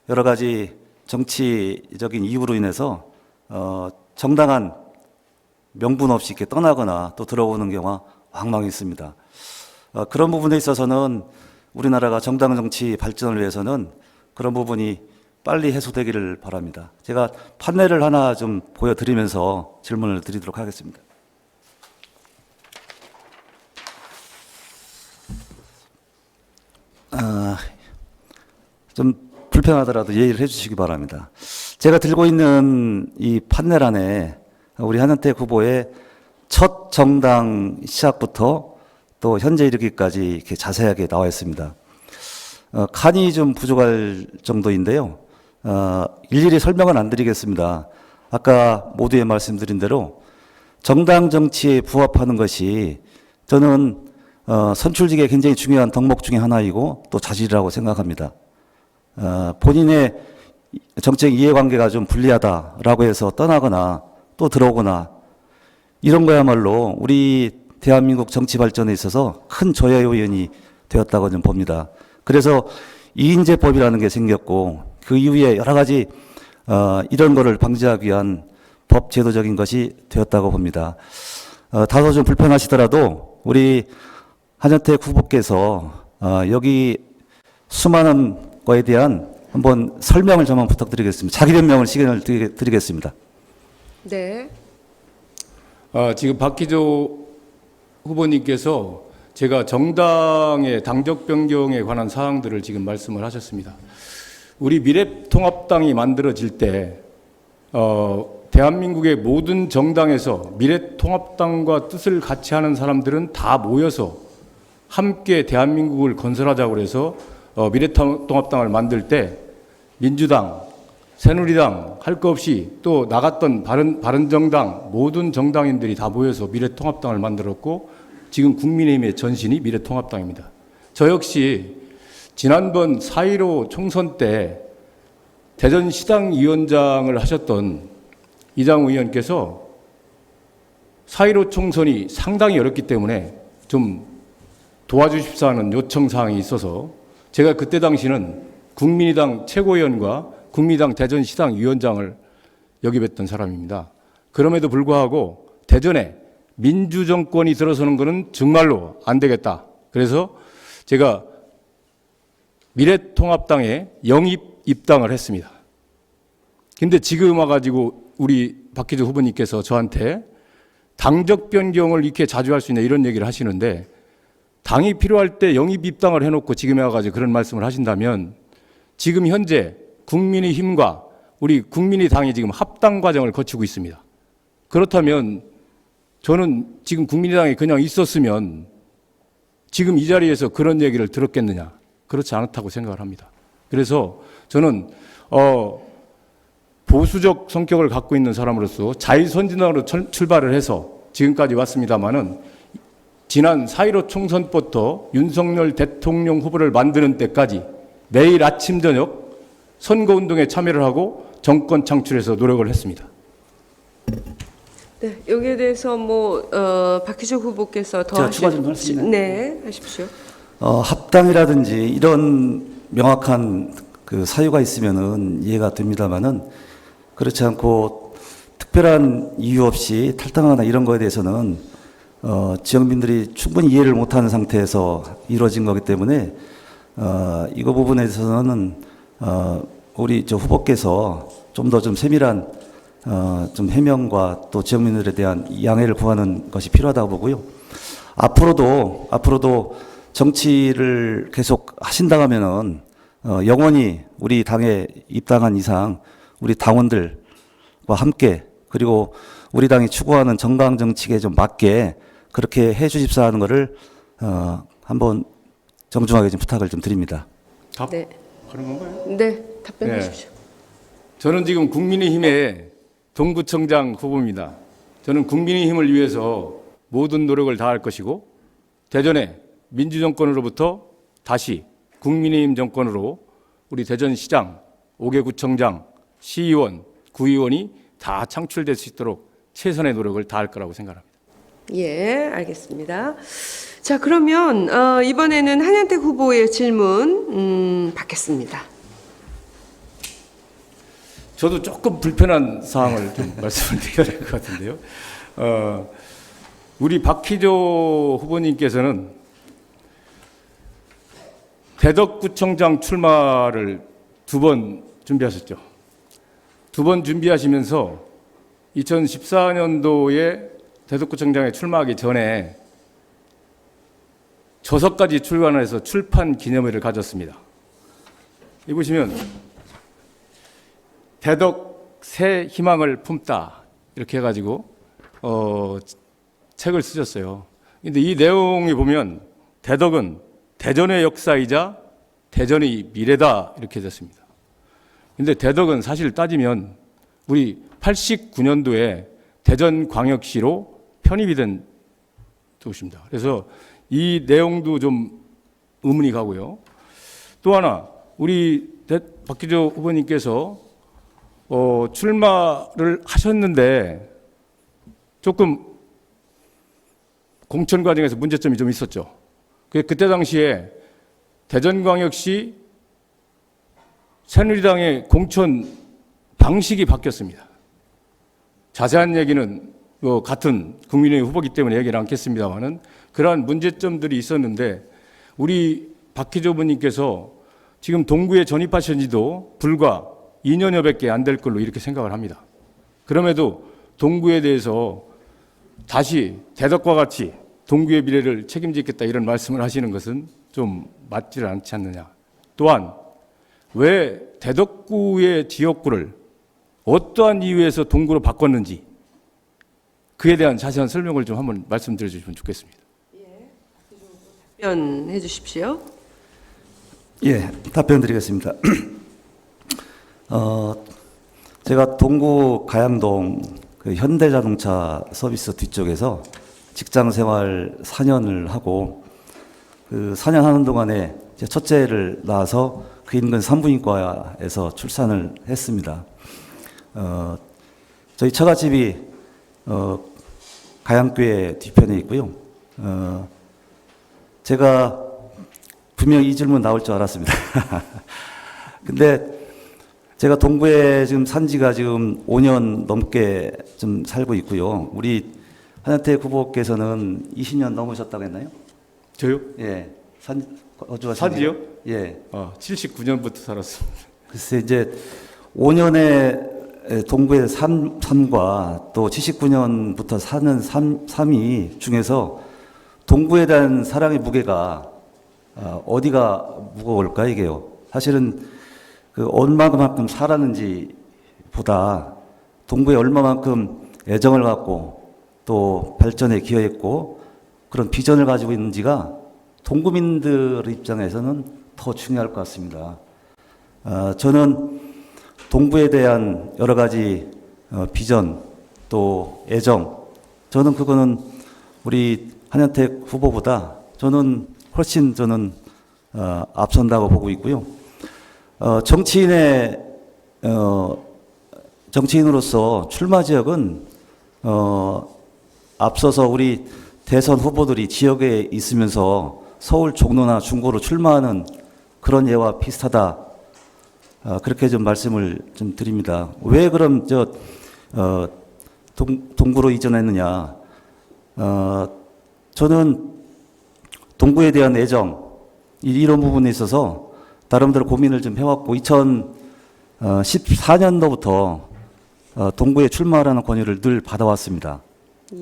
여러 가지 정치적인 이유로 인해서 정당한 명분 없이 이렇게 떠나거나 또 들어오는 경우가 왕왕 있습니다. 그런 부분에 있어서는 우리나라가 정당 정치 발전을 위해서는 그런 부분이 빨리 해소되기를 바랍니다. 제가 판례를 하나 좀 보여드리면서 질문을 드리도록 하겠습니다. 좀 불편하더라도 예의를 해주시기 바랍니다. 제가 들고 있는 이 판넬 우리 한현택 후보의 첫 정당 시작부터 또 현재 이르기까지 이렇게 자세하게 나와 있습니다. 칸이 좀 부족할 정도인데요. 일일이 설명은 안 드리겠습니다. 아까 모두에 말씀드린 대로 정당 정치에 부합하는 것이 저는 선출직에 굉장히 중요한 덕목 중에 하나이고 또 자질이라고 생각합니다. 본인의 정책 이해관계가 좀 불리하다라고 해서 떠나거나 또 들어오거나 이런 거야말로 우리 대한민국 정치 발전에 있어서 큰 조야 요인이 되었다고 저는 봅니다. 그래서 이인제법이라는 게 생겼고 그 이후에 여러 가지 이런 거를 방지하기 위한 법 제도적인 것이 되었다고 봅니다. 다소 좀 불편하시더라도 우리 한현택 후보께서 여기 수많은 거에 대한 한번 설명을 좀 한번 부탁드리겠습니다. 자기 변명을 시간을 드리겠습니다. 네. 지금 박희조 후보님께서 제가 정당의 당적 변경에 관한 사항들을 지금 말씀을 하셨습니다. 우리 미래통합당이 만들어질 때 대한민국의 모든 정당에서 미래통합당과 뜻을 같이 하는 사람들은 다 모여서 함께 대한민국을 건설하자고 해서 미래통합당을 만들 때 민주당, 새누리당 할 거 없이 또 나갔던 바른정당 모든 정당인들이 다 모여서 미래통합당을 만들었고 지금 국민의힘의 전신이 미래통합당입니다. 저 역시 지난번 4.15 총선 때 대전시당위원장을 하셨던 이장우 의원께서 4.15 총선이 상당히 어렵기 때문에 좀 도와주십사 하는 요청사항이 있어서 제가 그때 당시는 국민의당 최고위원과 국민의당 대전시당 위원장을 역임했던 사람입니다. 그럼에도 불구하고 대전에 민주정권이 들어서는 것은 정말로 안 되겠다. 그래서 제가 미래통합당에 영입 입당을 했습니다. 근데 지금 와가지고 우리 박희주 후보님께서 저한테 당적 변경을 이렇게 자주 할 수 있냐 이런 얘기를 하시는데, 당이 필요할 때 영입 입당을 해놓고 지금에 와가지고 그런 말씀을 하신다면, 지금 현재 국민의힘과 우리 국민의당이 지금 합당 과정을 거치고 있습니다. 그렇다면 저는 지금 국민의당에 그냥 있었으면 지금 이 자리에서 그런 얘기를 들었겠느냐? 그렇지 않다고 생각을 합니다. 그래서 저는 보수적 성격을 갖고 있는 사람으로서 자유선진당으로 출발을 해서 지금까지 왔습니다마는, 지난 4.15 총선부터 윤석열 대통령 후보를 만드는 때까지 매일 아침 저녁 선거운동에 참여를 하고 정권 창출해서 노력을 했습니다. 네, 여기에 대해서 박희주 후보께서 더 제가 추가 좀 할 수 있나요? 네, 하십시오. 합당이라든지 이런 명확한 그 사유가 있으면은 이해가 됩니다만은, 그렇지 않고 특별한 이유 없이 탈당하거나 이런 거에 대해서는 지역민들이 충분히 이해를 못하는 상태에서 이루어진 거기 때문에 이거 부분에 대해서는 우리 저 후보께서 좀 더 좀 세밀한 좀 해명과 또 지역민들에 대한 양해를 구하는 것이 필요하다고 보고요. 앞으로도 정치를 계속 하신다면은 영원히 우리 당에 입당한 이상 우리 당원들과 함께, 그리고 우리 당이 추구하는 정강 정책에 좀 맞게 그렇게 해 주십사 하는 것을 한번 정중하게 좀 부탁을 좀 드립니다. 네. 하는 건가요? 네, 답변하십시오. 저는 지금 국민의힘의 동구청장 후보입니다. 저는 국민의힘을 위해서 모든 노력을 다할 것이고, 대전의 민주정권으로부터 다시 국민의힘 정권으로 우리 대전시장, 5개 구청장, 시의원, 구의원이 다 창출될 수 있도록 최선의 노력을 다할 거라고 생각합니다. 예, 알겠습니다. 자, 그러면 이번에는 한현택 후보의 질문 받겠습니다. 저도 조금 불편한 사항을 좀 말씀을 드려야 될 것 같은데요. 우리 박희조 후보님께서는 대덕구청장 출마를 2번 준비하셨죠. 2번 준비하시면서 2014년도에 대덕구청장에 출마하기 전에 저서까지 출간을 해서 출판 기념회를 가졌습니다. 이 보시면 대덕 새 희망을 품다 이렇게 해가지고 책을 쓰셨어요. 근데 이 내용이 보면 대덕은 대전의 역사이자 대전의 미래다 이렇게 됐습니다. 근데 대덕은 사실 따지면 우리 89년도에 대전광역시로 편입이 된 도시입니다. 그래서 이 내용도 좀 의문이 가고요. 또 하나 우리 박희조 후보님께서 출마를 하셨는데 조금 공천 과정에서 문제점이 좀 있었죠. 그때 당시에 대전광역시 새누리당의 공천 방식이 바뀌었습니다. 자세한 얘기는 같은 국민의힘 후보기 때문에 얘기를 않겠습니다만은 그러한 문제점들이 있었는데, 우리 박희조 후보님께서 지금 동구에 전입하신 지도 불과 2년여밖에 안 될 걸로 이렇게 생각을 합니다. 그럼에도 동구에 대해서 다시 대덕과 같이 동구의 미래를 책임지겠다 이런 말씀을 하시는 것은 좀 맞지 않지 않느냐. 또한 왜 대덕구의 지역구를 어떠한 이유에서 동구로 바꿨는지 그에 대한 자세한 설명을 좀 한번 말씀드려 주시면 좋겠습니다. 답변해 주십시오. 예, 답변 드리겠습니다. 제가 동구 가양동 그 현대자동차 서비스 뒤쪽에서 직장 생활 4년을 하고, 그 4년 하는 동안에 제 첫째를 낳아서 그 인근 산부인과에서 출산을 했습니다. 저희 처가집이 가양교회 뒤편에 있고요. 제가 분명히 이 질문 나올 줄 알았습니다. 근데 제가 동구에 지금 산 지가 지금 5년 넘게 좀 살고 있고요. 우리 한현택 후보께서는 20년 넘으셨다고 했나요? 저요? 예. 거주하신 산지요? 예. 79년부터 살았습니다. 글쎄 이제 5년의 동구의 삶과 또 79년부터 사는 삶이 중에서 동구에 대한 사랑의 무게가 어디가 무거울까 이게요. 사실은 그 얼마만큼 살았는지 보다 동구에 얼마만큼 애정을 갖고 또 발전에 기여했고 그런 비전을 가지고 있는지가 동구민들 입장에서는 더 중요할 것 같습니다. 저는 동구에 대한 여러 가지 비전 또 애정, 저는 그거는 우리 한현택 후보보다 저는 훨씬 앞선다고 보고 있고요. 정치인으로서 출마 지역은 앞서서 우리 대선 후보들이 지역에 있으면서 서울 종로나 중구로 출마하는 그런 예와 비슷하다. 그렇게 좀 말씀을 좀 드립니다. 왜 그럼 동구로 이전했느냐? 저는 동구에 대한 애정 이런 부분에 있어서 나름대로 고민을 좀 해왔고 2014년도부터 동구에 출마하라는 권유를 늘 받아왔습니다.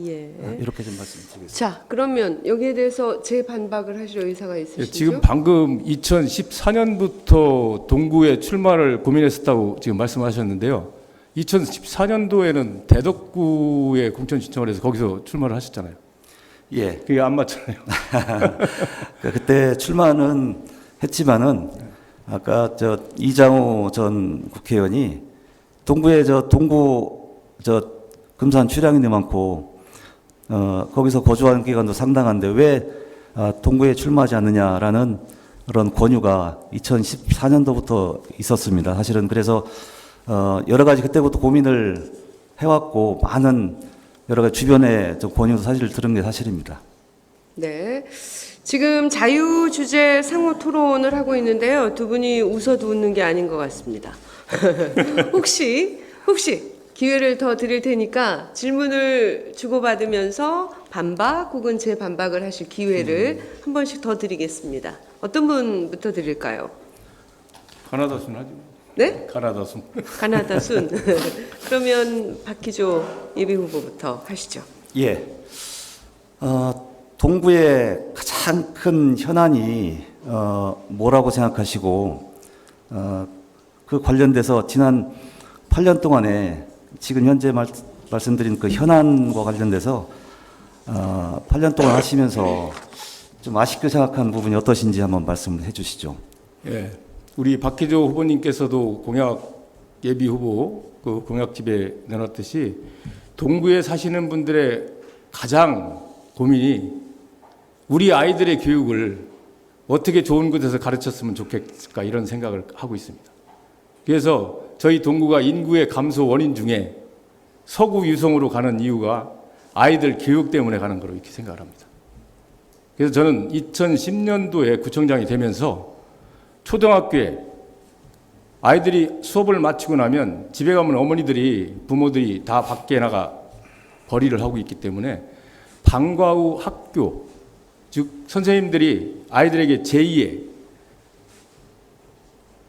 예. 이렇게 좀 말씀드리겠습니다. 자, 그러면 여기에 대해서 재반박을 하실 의사가 있으시죠? 지금 방금 2014년부터 동구에 출마를 고민했었다고 지금 말씀하셨는데요. 2014년도에는 대덕구에 공천 신청을 해서 거기서 출마를 하셨잖아요. 예. 그게 안 맞잖아요. 그때 출마는 했지만은 아까 이장우 전 국회의원이 동구에 동구 금산 출향인이 많고 거기서 거주하는 기간도 상당한데 왜 동구에 출마하지 않느냐라는 그런 권유가 2014년도부터 있었습니다. 사실은 그래서 여러 가지 그때부터 고민을 해왔고 많은 여러 가지 주변에 권유도 사실 들은 게 사실입니다. 네. 지금 자유 주제 상호 토론을 하고 있는데요. 두 분이 웃어도 웃는 게 아닌 것 같습니다. 혹시 기회를 더 드릴 테니까 질문을 주고받으면서 반박 혹은 재반박을 하실 기회를 한 번씩 더 드리겠습니다. 어떤 분부터 드릴까요? 가나다 순 하죠. 네? 가나다 순. 가나다 순. 그러면 박희조 예비후보부터 하시죠. 예. 동구의 가장 큰 현안이 뭐라고 생각하시고 그 관련돼서 지난 8년 동안에 지금 현재 말씀드린 그 현안과 관련돼서 8년 동안 하시면서 좀 아쉽게 생각한 부분이 어떠신지 한번 말씀을 해주시죠. 예, 우리 박희조 후보님께서도 공약 예비 후보 그 공약집에 내놨듯이 동구에 사시는 분들의 가장 고민이 우리 아이들의 교육을 어떻게 좋은 곳에서 가르쳤으면 좋겠을까 이런 생각을 하고 있습니다. 그래서 저희 동구가 인구의 감소 원인 중에 서구 유성으로 가는 이유가 아이들 교육 때문에 가는 거로 이렇게 생각을 합니다. 그래서 저는 2010년도에 구청장이 되면서 초등학교에 아이들이 수업을 마치고 나면 집에 가면 어머니들이 부모들이 다 밖에 나가 벌이를 하고 있기 때문에 방과 후 학교 즉 선생님들이 아이들에게 제2의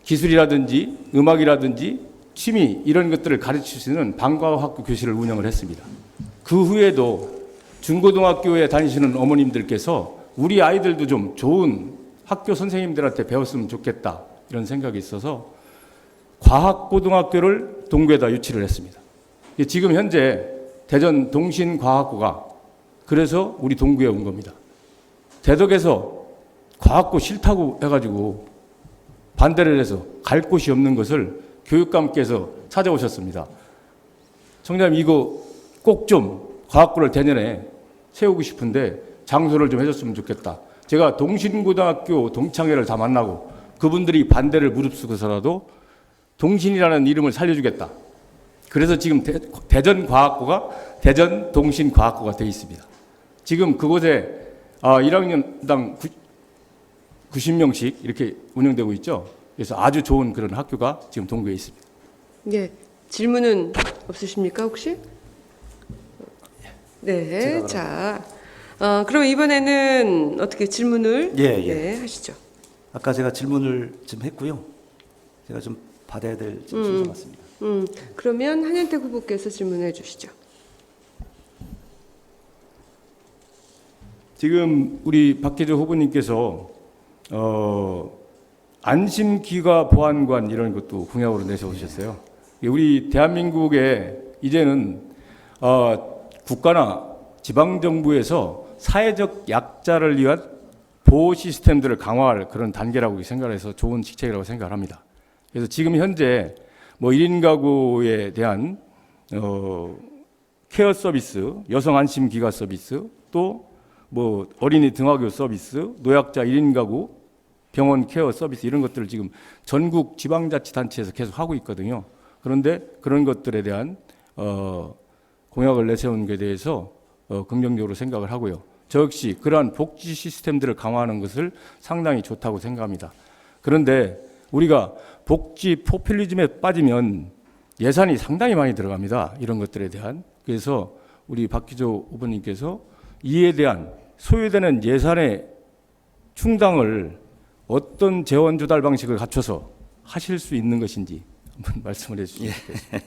기술이라든지 음악이라든지 취미 이런 것들을 가르칠 수 있는 방과 후 학교 교실을 운영을 했습니다. 그 후에도 중고등학교에 다니시는 어머님들께서 우리 아이들도 좀 좋은 학교 선생님들한테 배웠으면 좋겠다 이런 생각이 있어서 과학고등학교를 동구에다 유치를 했습니다. 지금 현재 대전 동신과학고가 그래서 우리 동구에 온 겁니다. 대덕에서 과학고 싫다고 해가지고 반대를 해서 갈 곳이 없는 것을 교육감께서 찾아오셨습니다. 청장님 이거 꼭 좀 과학고를 대년에 세우고 싶은데 장소를 좀 해줬으면 좋겠다. 제가 동신고등학교 동창회를 다 만나고 그분들이 반대를 무릅쓰고서라도 동신이라는 이름을 살려주겠다. 그래서 지금 대전과학고가 대전 동신과학고가 되어 있습니다. 지금 그곳에 1학년당 90명씩 이렇게 운영되고 있죠. 그래서 아주 좋은 그런 학교가 지금 동구에 있습니다. 예, 질문은 없으십니까 혹시? 네, 자, 그럼 이번에는 어떻게 질문을 예. 네, 하시죠. 아까 제가 질문을 좀 했고요. 제가 좀 받아야 될 순서 같습니다. 그러면 한현택 후보께서 질문해 주시죠. 지금 우리 박혜조 후보님께서 안심기가 보안관 이런 것도 공약으로 내세우셨어요. 우리 대한민국에 이제는 국가나 지방정부에서 사회적 약자를 위한 보호 시스템들을 강화할 그런 단계라고 생각해서 좋은 직책이라고 생각을 합니다. 그래서 지금 현재 뭐 1인 가구에 대한 케어 서비스, 여성 안심 기가 서비스, 또 뭐 어린이 등하교 서비스, 노약자 1인 가구 병원 케어 서비스 이런 것들을 지금 전국 지방자치단체에서 계속 하고 있거든요. 그런데 그런 것들에 대한 공약을 내세운 것에 대해서 긍정적으로 생각을 하고요. 저 역시 그러한 복지 시스템들을 강화하는 것을 상당히 좋다고 생각합니다. 그런데 우리가 복지 포퓰리즘에 빠지면 예산이 상당히 많이 들어갑니다. 이런 것들에 대한. 그래서 우리 박기조 후보님께서 이에 대한 소요되는 예산의 충당을 어떤 재원 조달 방식을 갖춰서 하실 수 있는 것인지 한번 말씀을 해주시면 좋겠습니다.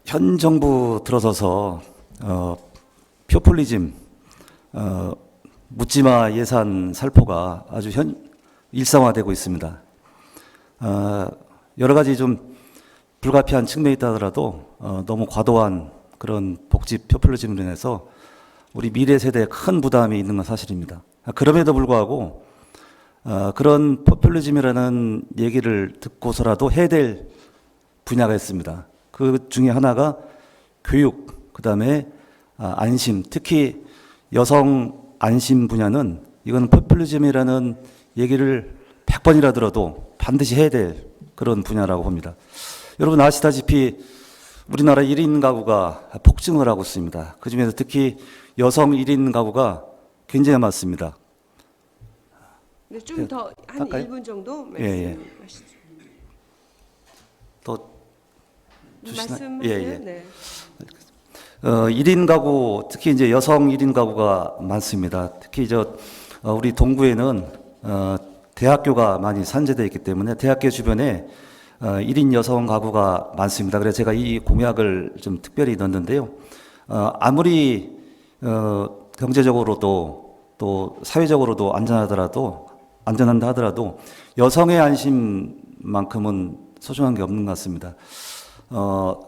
현 정부 들어서서 포퓰리즘, 묻지마 예산 살포가 아주 일상화되고 있습니다. 여러 가지 좀 불가피한 측면이 있다 하더라도 너무 과도한 그런 복지 포퓰리즘으로 인해서 우리 미래 세대에 큰 부담이 있는 건 사실입니다. 그럼에도 불구하고 그런 포퓰리즘이라는 얘기를 듣고서라도 해야 될 분야가 있습니다. 그 중에 하나가 교육, 그다음에 안심, 특히 여성 안심 분야는 이건 포퓰리즘이라는 얘기를 100번이라 들어도 반드시 해야 될 그런 분야라고 봅니다. 여러분 아시다시피 우리나라 1인 가구가 폭증을 하고 있습니다. 그중에서 특히 여성 1인 가구가 굉장히 많습니다. 네, 좀 더 한 할까요? 1분 정도 예, 말씀하시죠. 더 주시나요? 말씀하세요. 예, 예. 네. 1인 가구, 특히 이제 여성 1인 가구가 많습니다. 특히 우리 동구에는 대학교가 많이 산재되어 있기 때문에 대학교 주변에 1인 여성 가구가 많습니다. 그래서 제가 이 공약을 좀 특별히 넣었는데요. 아무리 경제적으로도 또 사회적으로도 안전한다 하더라도 여성의 안심만큼은 소중한 게 없는 것 같습니다.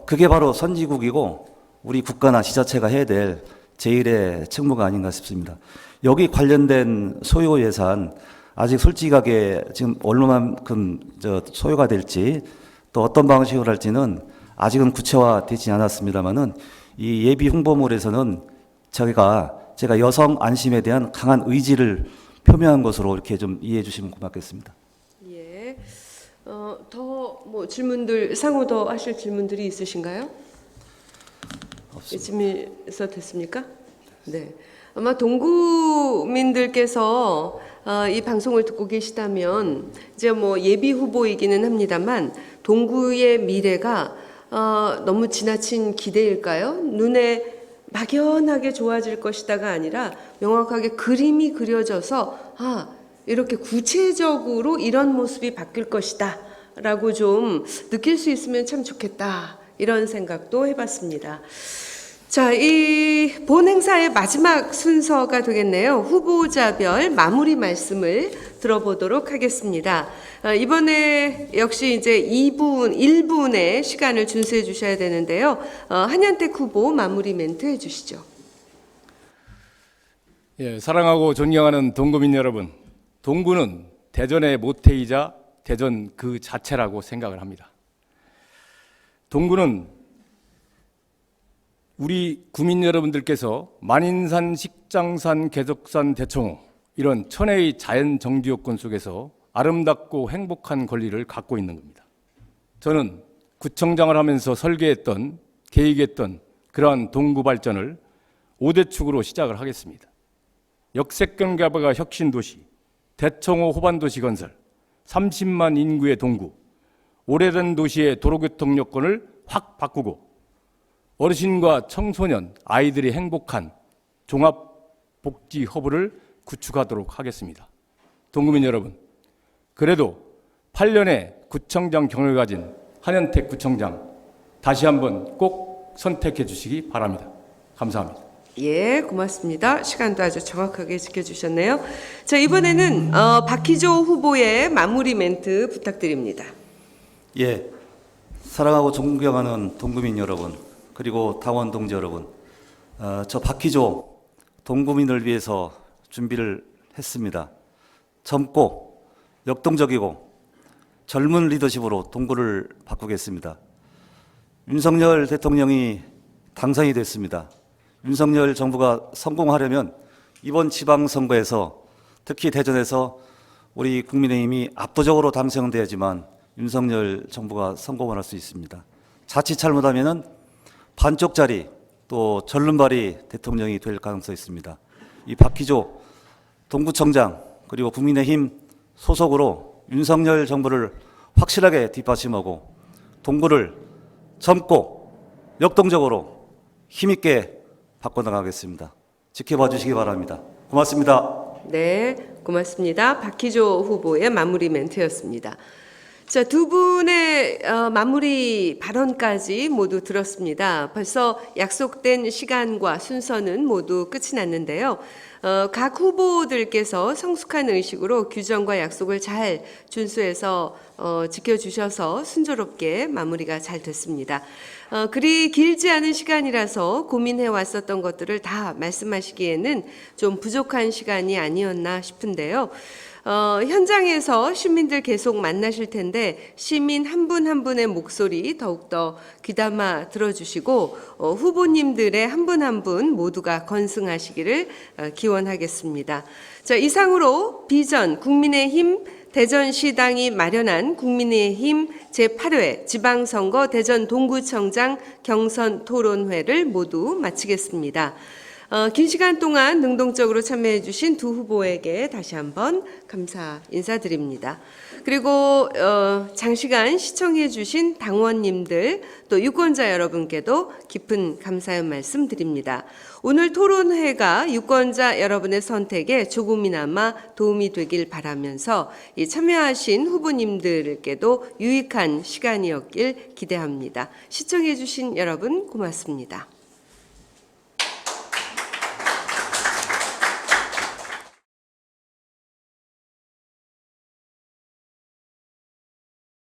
그게 바로 선진국이고 우리 국가나 지자체가 해야 될 제1의 책무가 아닌가 싶습니다. 여기 관련된 소요 예산 아직 솔직하게 지금 얼마만큼 소요가 될지 또 어떤 방식으로 할지는 아직은 구체화되지 않았습니다만은 이 예비 홍보물에서는 제가 여성 안심에 대한 강한 의지를 표명한 것으로 이렇게 좀 이해해 주시면 고맙겠습니다. 예. 더 뭐 질문들 상호 더 하실 질문들이 있으신가요? 이쯤에서 됐습니까? 네. 아마 동구민들께서 이 방송을 듣고 계시다면 이제 뭐 예비 후보이기는 합니다만 동구의 미래가 너무 지나친 기대일까요? 눈에 막연하게 좋아질 것이다가 아니라 명확하게 그림이 그려져서 이렇게 구체적으로 이런 모습이 바뀔 것이다 라고 좀 느낄 수 있으면 참 좋겠다 이런 생각도 해봤습니다. 자, 이 본 행사의 마지막 순서가 되겠네요. 후보자별 마무리 말씀을 들어보도록 하겠습니다. 이번에 역시 이제 1분의 시간을 준수해 주셔야 되는데요. 한현택 후보 마무리 멘트 해주시죠. 예, 사랑하고 존경하는 동구민 여러분, 동구는 대전의 모태이자 대전 그 자체라고 생각을 합니다. 동구는 우리 구민 여러분들께서 만인산, 식장산, 개적산, 대청호 이런 천혜의 자연 정지 요건 속에서 아름답고 행복한 권리를 갖고 있는 겁니다. 저는 구청장을 하면서 설계했던, 계획했던 그러한 동구 발전을 5대 축으로 시작을 하겠습니다. 역세권 개발과 혁신도시, 대청호 호반도시 건설, 30만 인구의 동구, 오래된 도시의 도로교통 여건을 확 바꾸고 어르신과 청소년, 아이들이 행복한 종합복지 허브를 구축하도록 하겠습니다. 동구민 여러분, 그래도 8년의 구청장 경력을 가진 한현택 구청장 다시 한번 꼭 선택해 주시기 바랍니다. 감사합니다. 예, 고맙습니다. 시간도 아주 정확하게 지켜주셨네요. 자, 이번에는 박희조 후보의 마무리 멘트 부탁드립니다. 예, 사랑하고 존경하는 동구민 여러분, 그리고 당원 동지 여러분, 저 박희조 동구민을 위해서 준비를 했습니다. 젊고 역동적이고 젊은 리더십으로 동구를 바꾸겠습니다. 윤석열 대통령이 당선이 됐습니다. 윤석열 정부가 성공하려면 이번 지방선거에서 특히 대전에서 우리 국민의힘이 압도적으로 당선돼야지만 윤석열 정부가 성공을 할 수 있습니다. 자칫 잘못하면은 반쪽짜리 또 절름발이 대통령이 될 가능성이 있습니다. 이 박희조 동구청장 그리고 국민의힘 소속으로 윤석열 정부를 확실하게 뒷받침하고 동구를 젊고 역동적으로 힘있게 바꿔나가겠습니다. 지켜봐 주시기 바랍니다. 고맙습니다. 네, 고맙습니다. 박희조 후보의 마무리 멘트였습니다. 자, 두 분의 마무리 발언까지 모두 들었습니다. 벌써 약속된 시간과 순서는 모두 끝이 났는데요. 각 후보들께서 성숙한 의식으로 규정과 약속을 잘 준수해서 지켜주셔서 순조롭게 마무리가 잘 됐습니다. 그리 길지 않은 시간이라서 고민해 왔었던 것들을 다 말씀하시기에는 좀 부족한 시간이 아니었나 싶은데요. 현장에서 시민들 계속 만나실 텐데 시민 한 분 한 분의 목소리 더욱더 귀담아 들어주시고 후보님들의 한 분 한 분 모두가 건승하시기를 기원하겠습니다. 자, 이상으로 비전 국민의힘 대전시당이 마련한 국민의힘 제8회 지방선거 대전 동구청장 경선 토론회를 모두 마치겠습니다. 긴 시간 동안 능동적으로 참여해 주신 두 후보에게 다시 한번 감사 인사드립니다. 그리고 장시간 시청해 주신 당원님들 또 유권자 여러분께도 깊은 감사의 말씀 드립니다. 오늘 토론회가 유권자 여러분의 선택에 조금이나마 도움이 되길 바라면서 이 참여하신 후보님들께도 유익한 시간이었길 기대합니다. 시청해 주신 여러분 고맙습니다.